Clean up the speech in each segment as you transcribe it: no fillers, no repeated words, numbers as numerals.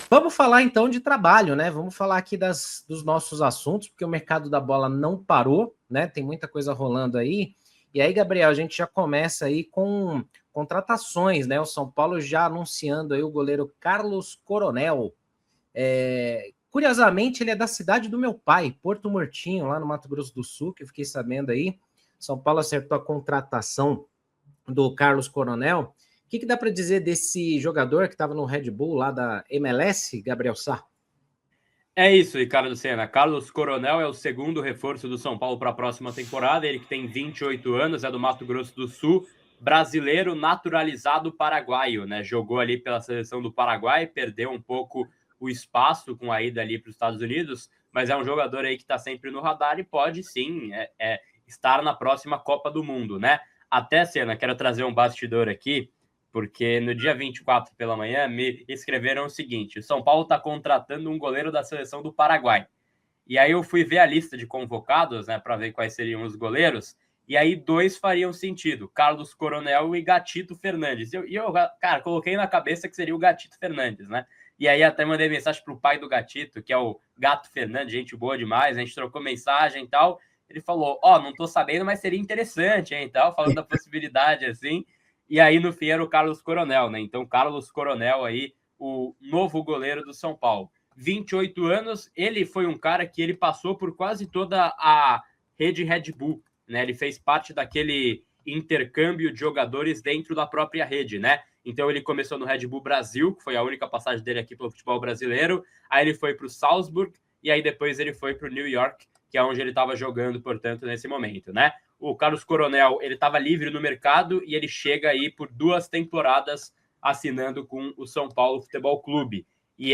Vamos falar então de trabalho, né? Vamos falar aqui dos nossos assuntos, porque o mercado da bola não parou, né? Tem muita coisa rolando aí. E aí, Gabriel, a gente já começa aí com contratações, né? O São Paulo já anunciando aí o goleiro Carlos Coronel. Curiosamente, ele é da cidade do meu pai, Porto Murtinho, lá no Mato Grosso do Sul, que eu fiquei sabendo aí. São Paulo acertou a contratação do Carlos Coronel. O que dá para dizer desse jogador que estava no Red Bull lá da MLS, Gabriel Sá? É isso, Ricardo Senna. Carlos Coronel é o segundo reforço do São Paulo para a próxima temporada. Ele que tem 28 anos, é do Mato Grosso do Sul, brasileiro naturalizado paraguaio, né? Jogou ali pela seleção do Paraguai, perdeu um pouco o espaço com a ida ali para os Estados Unidos, mas é um jogador aí que está sempre no radar e pode sim estar na próxima Copa do Mundo, né? Até, Senna, quero trazer um bastidor aqui, porque no dia 24 pela manhã me escreveram o seguinte: o São Paulo está contratando um goleiro da seleção do Paraguai. E aí eu fui ver a lista de convocados, né, para ver quais seriam os goleiros, e aí dois fariam sentido: Carlos Coronel e Gatito Fernandes. E eu, cara, coloquei na cabeça que seria o Gatito Fernandes, né? E aí até mandei mensagem pro pai do Gatito, que é o Gato Fernandes, gente boa demais, a gente trocou mensagem e tal. Ele falou: não tô sabendo, mas seria interessante, hein, tal, falando da possibilidade, assim. E aí, no fim, era o Carlos Coronel, né? Então, Carlos Coronel aí, o novo goleiro do São Paulo. 28 anos, ele foi um cara que ele passou por quase toda a rede Red Bull, né? Ele fez parte daquele intercâmbio de jogadores dentro da própria rede, né? Então ele começou no Red Bull Brasil, que foi a única passagem dele aqui pelo futebol brasileiro, aí ele foi para o Salzburg, e aí depois ele foi para o New York, que é onde ele estava jogando, portanto, nesse momento, né? O Carlos Coronel, ele estava livre no mercado e ele chega aí por 2 temporadas assinando com o São Paulo Futebol Clube. E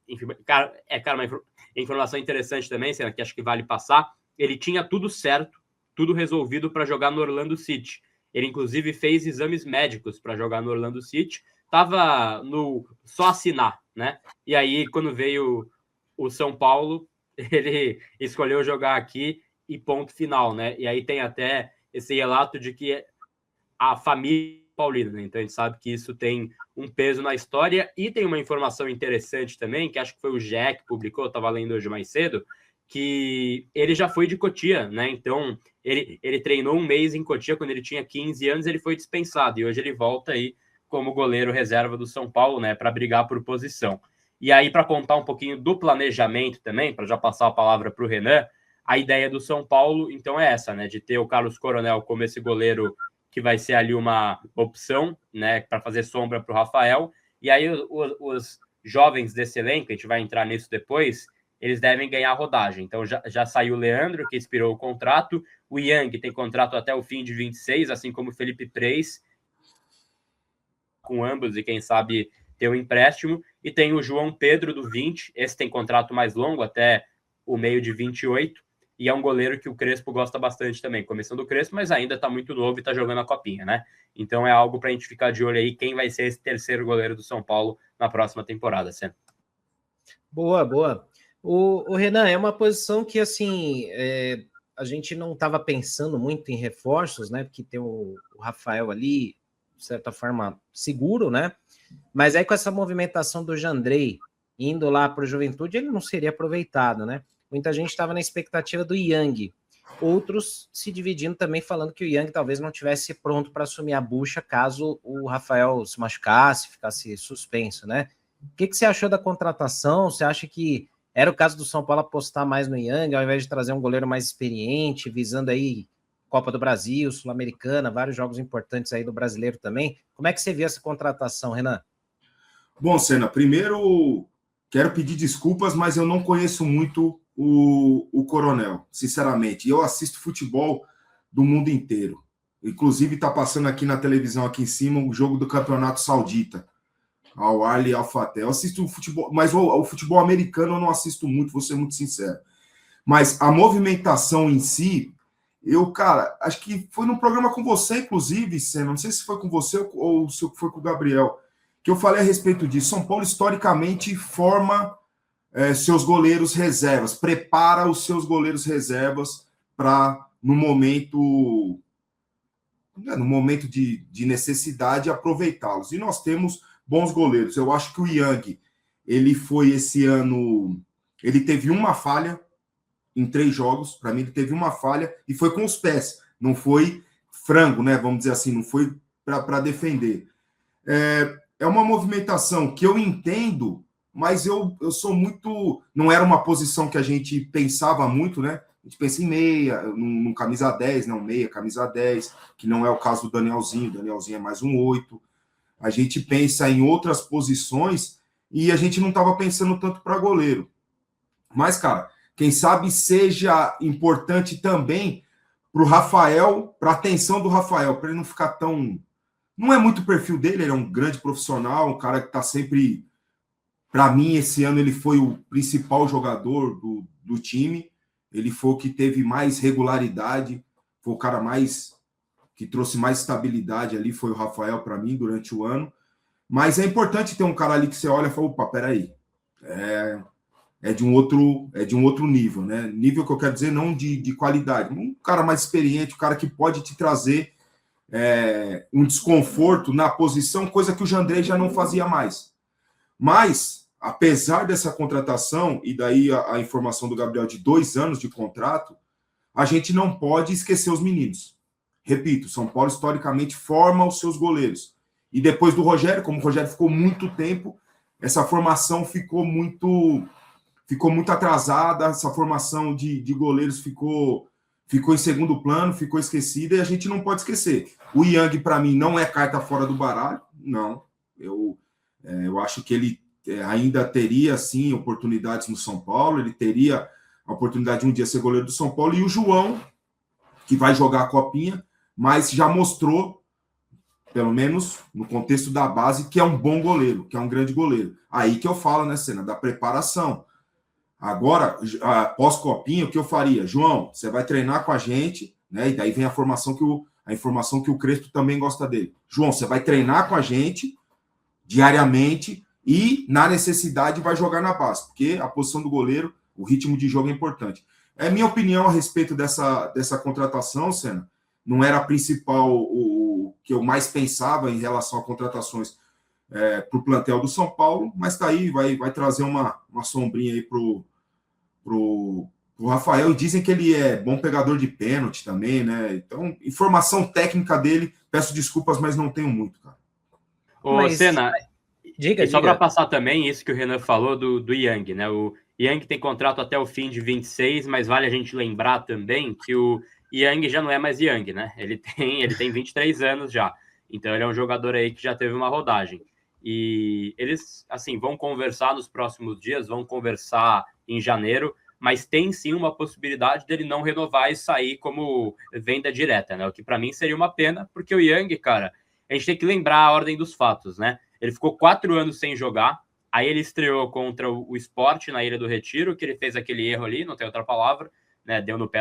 enfim, cara, uma informação interessante também, que acho que vale passar. Ele tinha tudo certo, tudo resolvido para jogar no Orlando City. Ele, inclusive, fez exames médicos para jogar no Orlando City. Tava no só assinar, né? E aí, quando veio o São Paulo, ele escolheu jogar aqui e ponto final, né? E aí tem até esse relato de que a família paulina, né? Então a gente sabe que isso tem um peso na história. E tem uma informação interessante também, que acho que foi o GE que publicou, eu estava lendo hoje mais cedo, que ele já foi de Cotia, né? Então ele treinou um mês em Cotia quando ele tinha 15 anos, ele foi dispensado e hoje ele volta aí como goleiro reserva do São Paulo, né, para brigar por posição. E aí, para contar um pouquinho do planejamento também, para já passar a palavra para o Renan, a ideia do São Paulo, então, é essa, né, de ter o Carlos Coronel como esse goleiro que vai ser ali uma opção, né, para fazer sombra para o Rafael. E aí os jovens desse elenco, a gente vai entrar nisso depois, eles devem ganhar rodagem. Então já saiu o Leandro, que expirou o contrato, o Yang tem contrato até o fim de 26, assim como o Felipe Preis, com ambos, e quem sabe ter um empréstimo. E tem o João Pedro, do 20, esse tem contrato mais longo, até o meio de 28, e é um goleiro que o Crespo gosta bastante também, começando o Crespo, mas ainda está muito novo e está jogando a copinha, né? Então é algo para a gente ficar de olho aí, quem vai ser esse terceiro goleiro do São Paulo na próxima temporada, Sam. Boa, boa. O Renan, é uma posição que, assim, a gente não estava pensando muito em reforços, né? Porque tem o Rafael ali, de certa forma, seguro, né? Mas aí com essa movimentação do Jandrei indo lá para o Juventude, ele não seria aproveitado, né? Muita gente estava na expectativa do Yang. Outros se dividindo também, falando que o Yang talvez não tivesse pronto para assumir a bucha caso o Rafael se machucasse, ficasse suspenso, né? O que você achou da contratação? Você acha que era o caso do São Paulo apostar mais no Yang, ao invés de trazer um goleiro mais experiente, visando aí Copa do Brasil, Sul-Americana, vários jogos importantes aí do brasileiro também? Como é que você viu essa contratação, Renan? Bom, Senna, primeiro quero pedir desculpas, mas eu não conheço muito o Coronel, sinceramente. Eu assisto futebol do mundo inteiro. Inclusive, está passando aqui na televisão, aqui em cima, o jogo do Campeonato Saudita. Al Ahly Al Fateh. Eu assisto o futebol, mas o futebol americano eu não assisto muito, vou ser muito sincero. Mas a movimentação em si, cara, acho que foi num programa com você, inclusive, Senna, não sei se foi com você ou se foi com o Gabriel, que eu falei a respeito disso. São Paulo, historicamente, forma seus goleiros reservas, prepara os seus goleiros reservas para, no momento de necessidade, aproveitá-los. E nós temos bons goleiros. Eu acho que o Yang ele foi esse ano... Ele teve uma falha em 3 jogos. Para mim, ele teve uma falha e foi com os pés. Não foi frango, né? Vamos dizer assim, não foi para defender. É uma movimentação que eu entendo, mas eu sou muito... Não era uma posição que a gente pensava muito, né? A gente pensa em meia, num camisa 10, não, meia, camisa 10, que não é o caso do Danielzinho. O Danielzinho é mais um 8. A gente pensa em outras posições e a gente não estava pensando tanto para goleiro. Mas, cara, quem sabe seja importante também para o Rafael, para a atenção do Rafael, para ele não ficar tão... Não é muito o perfil dele, ele é um grande profissional, um cara que está sempre... Para mim, esse ano ele foi o principal jogador do time, ele foi o que teve mais regularidade, foi o cara que trouxe mais estabilidade ali, foi o Rafael para mim durante o ano. Mas é importante ter um cara ali que você olha e fala, opa, peraí, é de um outro nível, né? Nível que eu quero dizer não de qualidade, um cara mais experiente, um cara que pode te trazer um desconforto na posição, coisa que o Jandrei já não fazia mais. Mas, apesar dessa contratação, e daí a informação do Gabriel de 2 anos de contrato, a gente não pode esquecer os meninos. Repito, São Paulo historicamente forma os seus goleiros. E depois do Rogério, como o Rogério ficou muito tempo, essa formação ficou muito atrasada, essa formação de goleiros ficou em segundo plano, ficou esquecida, e a gente não pode esquecer. O Yang, para mim, não é carta fora do baralho, não. Eu acho que ele ainda teria, sim, oportunidades no São Paulo, ele teria a oportunidade de um dia ser goleiro do São Paulo, e o João, que vai jogar a Copinha, mas já mostrou, pelo menos no contexto da base, que é um bom goleiro, que é um grande goleiro. Aí que eu falo, né, Senna, da preparação. Agora, pós-Copinha, o que eu faria? João, você vai treinar com a gente, né? E daí vem a informação que o Crespo também gosta dele. João, você vai treinar com a gente diariamente e, na necessidade, vai jogar na base, porque a posição do goleiro, o ritmo de jogo é importante. É minha opinião a respeito dessa contratação, Senna. Não era a principal, o que eu mais pensava em relação a contratações para o plantel do São Paulo, mas tá aí, vai trazer uma sombrinha aí pro Rafael. E dizem que ele é bom pegador de pênalti também, né? Então, informação técnica dele, peço desculpas, mas não tenho muito, cara. Ô, Senna, diga. Só para passar também isso que o Renan falou do Yang, né? O Yang tem contrato até o fim de 26, mas vale a gente lembrar também que o Yang já não é mais Yang, né? Ele tem 23 anos já. Então ele é um jogador aí que já teve uma rodagem. E eles, assim, vão conversar nos próximos dias, vão conversar em janeiro, mas tem sim uma possibilidade dele não renovar e sair como venda direta, né? O que para mim seria uma pena, porque o Yang, cara, a gente tem que lembrar a ordem dos fatos, né? Ele ficou 4 anos sem jogar, aí ele estreou contra o Sport na Ilha do Retiro, que ele fez aquele erro ali, não tem outra palavra, né? Deu no pé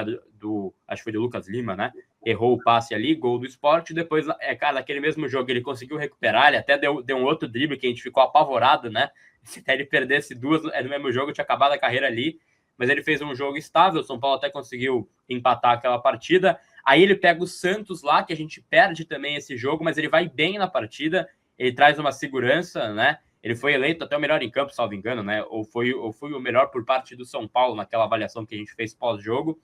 acho que foi do Lucas Lima, né? Errou o passe ali, gol do Sport. Depois, cara, naquele mesmo jogo ele conseguiu recuperar, ele até deu um outro drible que a gente ficou apavorado, né? Se até ele perdesse 2 no mesmo jogo, tinha acabado a carreira ali. Mas ele fez um jogo estável, o São Paulo até conseguiu empatar aquela partida. Aí ele pega o Santos lá, que a gente perde também esse jogo, mas ele vai bem na partida, ele traz uma segurança, né? Ele foi eleito até o melhor em campo, salvo engano, né? Ou foi o melhor por parte do São Paulo naquela avaliação que a gente fez pós-jogo.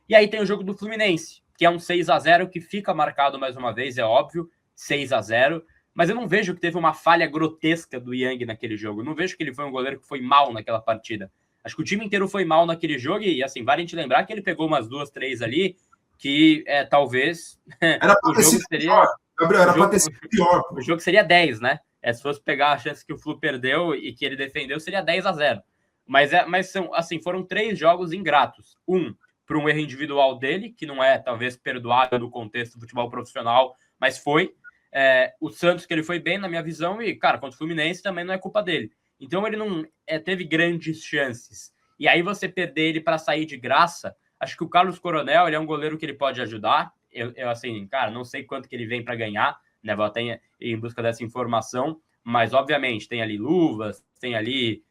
E aí tem o jogo do Fluminense, que é um 6-0 que fica marcado mais uma vez, é óbvio, 6-0. Mas eu não vejo que teve uma falha grotesca do Yang naquele jogo. Eu não vejo que ele foi um goleiro que foi mal naquela partida. Acho que o time inteiro foi mal naquele jogo e, assim, vale a gente lembrar que ele pegou umas 2, 3 ali que talvez era o jogo seria... Pior. Gabriel, era para ter sido pior. O jogo seria 10, né? Se fosse pegar a chance que o Flu perdeu e que ele defendeu, seria 10-0. Mas são, assim, foram 3 jogos ingratos. Por um erro individual dele, que não é, talvez, perdoável no contexto do futebol profissional, mas foi. O Santos, que ele foi bem, na minha visão, e, cara, contra o Fluminense também não é culpa dele. Então, ele não teve grandes chances. E aí, você perder ele para sair de graça, acho que o Carlos Coronel, ele é um goleiro que ele pode ajudar. Eu assim, cara, não sei quanto que ele vem para ganhar, né? Vou até em busca dessa informação, mas, obviamente, tem ali luvas, tem ali...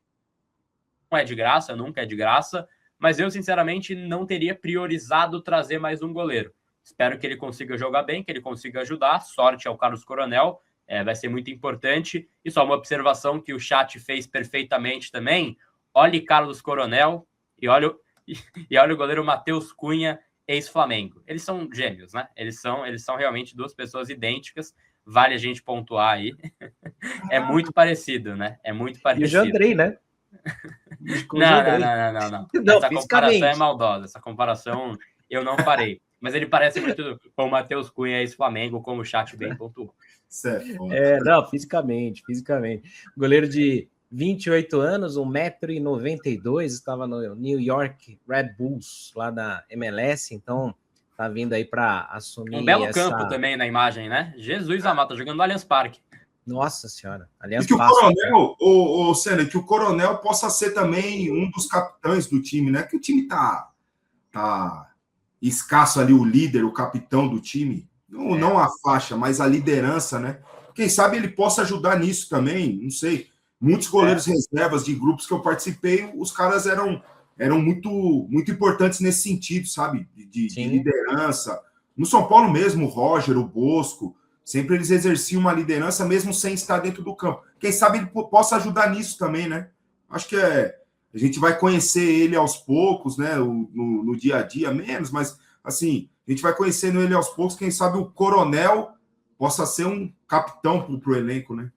Não é de graça, nunca é de graça, mas eu, sinceramente, não teria priorizado trazer mais um goleiro. Espero que ele consiga jogar bem, que ele consiga ajudar. Sorte ao Carlos Coronel. vai ser muito importante. E só uma observação que o chat fez perfeitamente também. Olhe Carlos Coronel e olha o goleiro Matheus Cunha, ex-Flamengo. Eles são gêmeos, né? Eles são realmente duas pessoas idênticas. Vale a gente pontuar aí. É muito parecido, né? É muito parecido. E o Jandrei, né? Não. Essa comparação é maldosa. Essa comparação eu não farei. Mas ele parece muito com o Matheus Cunha, ex-Flamengo, como o chat bem pontuou. Não, fisicamente. Goleiro de 28 anos, 1,92 m, estava no New York Red Bulls, lá da MLS, então tá vindo aí para assumir um belo campo também na imagem, né? Jesus amado, tá jogando no Allianz Parque. Nossa senhora, Allianz E que Parque. O Coronel, Senna, que o Coronel possa ser também um dos capitães do time, né? Que o time tá escasso ali, o líder, o capitão do time. Não a faixa, mas a liderança, né? Quem sabe ele possa ajudar nisso também, não sei. Muitos goleiros reservas de grupos que eu participei, os caras eram muito, muito importantes nesse sentido, sabe? De liderança. No São Paulo mesmo, o Roger, o Bosco, sempre eles exerciam uma liderança mesmo sem estar dentro do campo. Quem sabe ele possa ajudar nisso também, né? Acho que a gente vai conhecer ele aos poucos, né? No dia a dia menos, mas assim, a gente vai conhecendo ele aos poucos. Quem sabe o Coronel possa ser um capitão para o elenco, né?